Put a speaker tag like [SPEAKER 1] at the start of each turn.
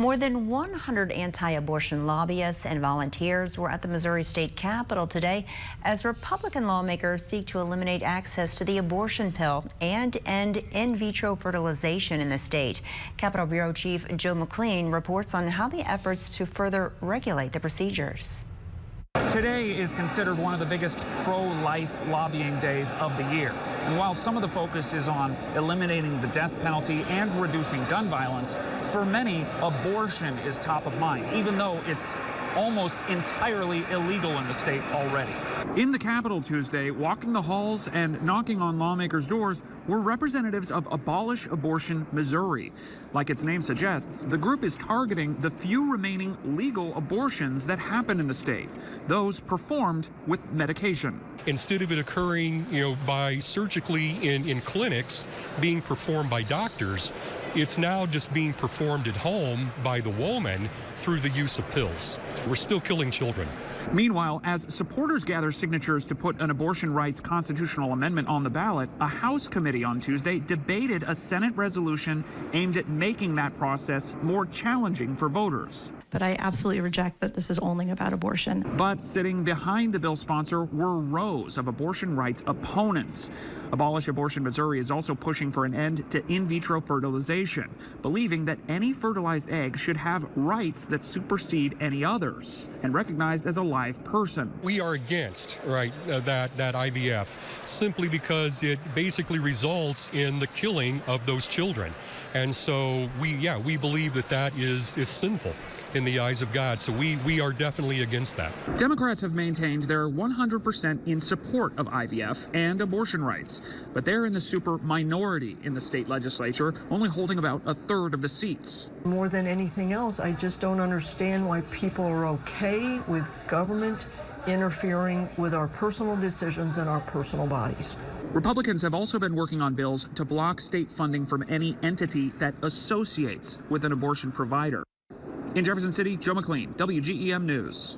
[SPEAKER 1] More than 100 anti-abortion lobbyists and volunteers were at the Missouri State Capitol today as Republican lawmakers seek to eliminate access to the abortion pill and end in vitro fertilization in the state. Capitol Bureau Chief Joe McLean reports on how the efforts to further regulate the procedures.
[SPEAKER 2] Today is considered one of the biggest pro-life lobbying days of the year. And while some of the focus is on eliminating the death penalty and reducing gun violence, for many, abortion is top of mind, even though it's almost entirely illegal in the state already.
[SPEAKER 3] In the Capitol Tuesday, walking the halls and knocking on lawmakers' doors were representatives of Abolish Abortion Missouri. Like its name suggests, the group is targeting the few remaining legal abortions that happen in the state, those performed with medication.
[SPEAKER 4] Instead of it occurring, by surgically in clinics, being performed by doctors, it's now just being performed at home by the woman through the use of pills. We're still killing children.
[SPEAKER 3] Meanwhile, as supporters gather signatures to put an abortion rights constitutional amendment on the ballot, a House committee on Tuesday debated a Senate resolution aimed at making that process more challenging for voters.
[SPEAKER 5] But I absolutely reject that this is only about abortion.
[SPEAKER 3] But sitting behind the bill's sponsor were rows of abortion rights opponents. Abolish Abortion Missouri is also pushing for an end to in vitro fertilization, believing that any fertilized egg should have rights that supersede any others and recognized as a live person.
[SPEAKER 4] We are against that IVF simply because it basically results in the killing of those children. And so we believe that is sinful in the eyes of God. So we are definitely against that.
[SPEAKER 3] Democrats have maintained they're 100% in support of IVF and abortion rights, but they're in the super minority in the state legislature, only holding about a third of the seats.
[SPEAKER 6] More than anything else, I just don't understand why people are okay with government interfering with our personal decisions and our personal bodies.
[SPEAKER 3] Republicans have also been working on bills to block state funding from any entity that associates with an abortion provider. In Jefferson City, Joe McLean, WGEM News.